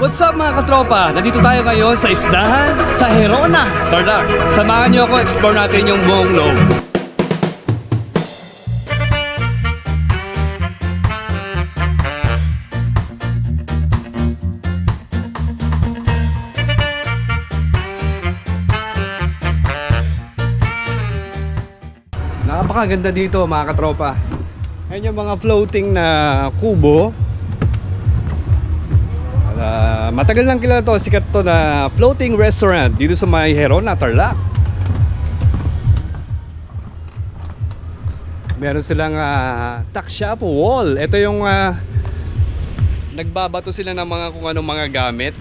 What's up mga katropa? Nandito tayo ngayon sa isdahan sa Herona, Tarlac. Samahan niyo ako, explore natin yung buong loob. Napakaganda dito mga katropa. Ayan yung mga floating na kubo. Matagal lang kilala to, sikat to na floating restaurant dito sa may Herona, Tarlac. Meron silang tuck shop wall. Ito yung nagbabato sila ng mga kung anong mga gamit.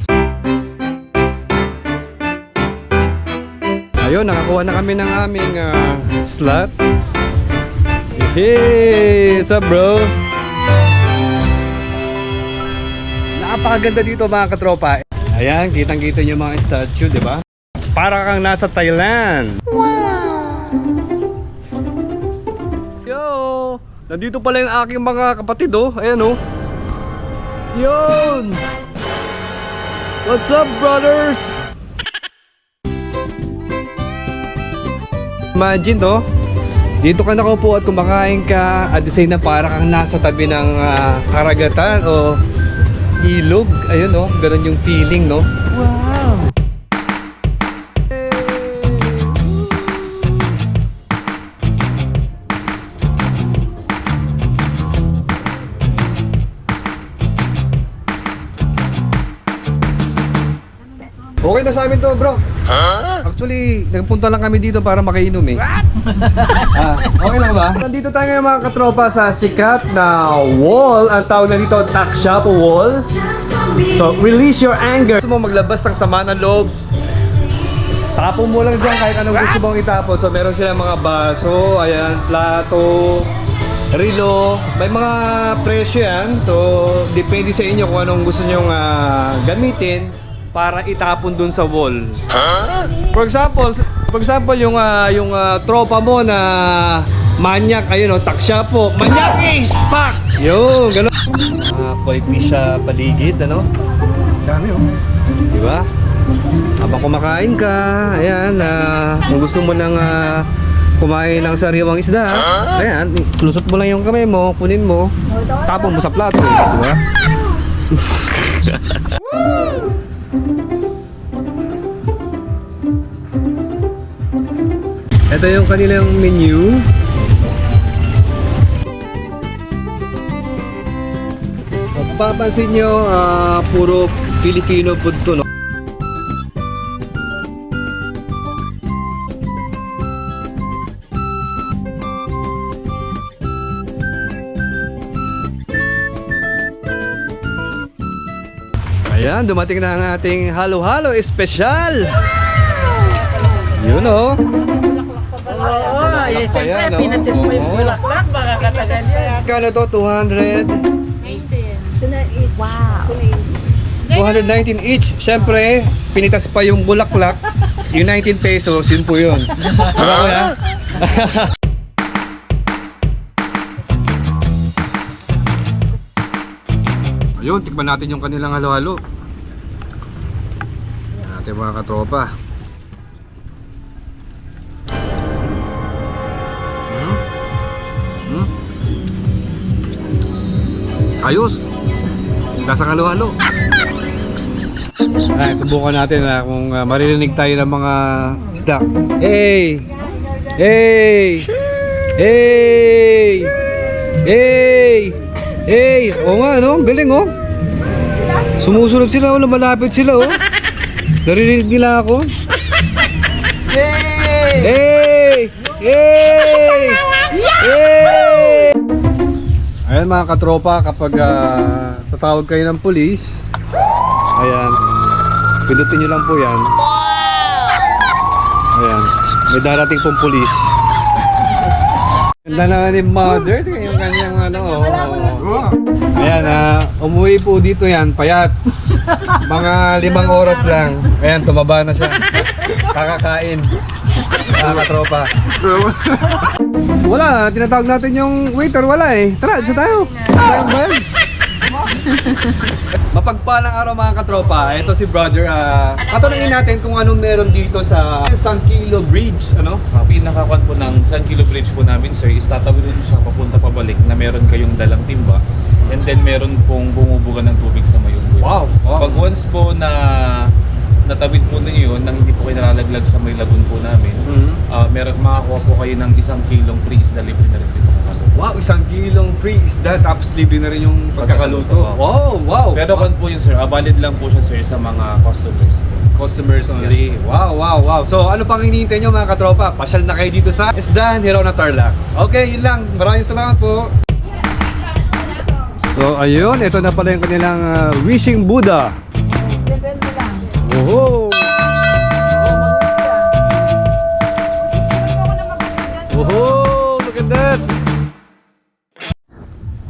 Ayun, nakakuha na kami ng aming slot. Hey, what's up bro? Napakaganda dito mga katropa. Ayan, kitang-kita yung mga statue, di ba? Para kang nasa Thailand. Wow! Yo! Nandito pala yung aking mga kapatid, oh. Ayan, oh. Yun! What's up, brothers? Imagine, oh. Dito ka nakaupo at kumakain ka at the same na para kang nasa tabi ng karagatan o ilog. Ayun, no? Ganun yung feeling, no? Wow! Okay na sa amin to, bro. Actually, nagpunta lang kami dito para makainom eh. Okay lang ba? Nandito tayo ngayon mga katropa sa sikat na wall. Ang tawag na dito, tuck shop wall. So, release your anger. Gusto mo maglabas ng sama ng loob, tapon mo lang dyan kahit anong gusto mong itapon. So, meron silang mga baso, ayan, plato, relo. May mga presyo yan. So, depende sa inyo kung anong gusto nyong gamitin para itapon dun sa wall. For example, yung tropa mo na manyak, ayun, tuck shop po. Manyak is pack! Yo, gano'n. Quality siya paligid, ano? Dami, oh. Diba? Habang kumakain ka, ayan, kung gusto mo nang kumain ng sariwang isda, ayan, lusot mo lang yung kamay mo, kunin mo, tapon mo sa plato, diba? Ito yung kanilang menu. Papansin nyo, puro Filipino food to, no? Ayan, dumating na ang ating halo-halo espesyal. Yun, oh. Oo, siyempre, pinatis mo yung bulaklak, baka katagan yan. Kano to? 200? 19. Wow. 219 each. Siyempre, pinitas pa yung bulaklak. Yung 19 pesos, yun po yun. Diba ko yan? Ayun, tikman natin yung kanilang halo-halo. Natin mga katropa. Ayos. Lasang halo-halo. Ay, subukan natin kung maririnig tayo ng mga isda. Hey! Hey! Hey! Hey! Hey! Oo nga, no? Galing, oh. Sumusunod sila, oh. Lumalapit sila, oh. Naririnig nila ako. Hey! Hey! Hey! Hey! Ayan mga katropa, kapag tatawag kayo ng pulis, ayan, pindutin nyo lang po yan. Ayan, may darating pong pulis. Ganda naman ni mother, yung kanyang ano. Ayan, umuwi po dito yan, payat. Mga 5 oras lang. Ayan, tumaba na siya. Kakakain. Mga katropa. Wala, tinatawag natin yung waiter, wala eh. Tara, isa tayo. Tayong bag. Mapagpalang araw mga katropa. Ito si brother. Tatanungin natin kung anong meron dito sa San Kilo Bridge. Ano? Pinakakuan po ng San Kilo Bridge po namin, sir, is tatawid din siya papunta pabalik na meron kayong dalang timba. And then meron pong bumubuga ng tubig sa may unggoy. Wow, wow. Pag once po na natawid po ninyo yun, nang hindi po kayo nalalaglag sa may lagoon po namin, meron makakuha po kayo ng 1 kilong free isda, libre na rin po kakalo. Wow, 1 kilong free isda tapos libre na rin yung pagkakaluto. Wow, wow. Pero kung po yun, sir, valid lang po siya, sir, sa mga customers. Customers only. Wow, wow, wow. So ano pang hinihintay nyo mga katropa? Pasyal na kayo dito sa Isdahan, Herona, Tarlac. Okay, yun lang. Maraming salamat po. So ayun, ito na pala yung kanilang Wishing Buddha. Oh. Oh, maganda.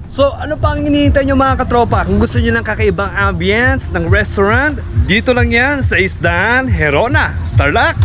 So ano pa ang hinihintay nyo mga katropa? Kung gusto nyo ng kakaibang ambience ng restaurant, dito lang yan sa Isdahan, Herona, Tarlac.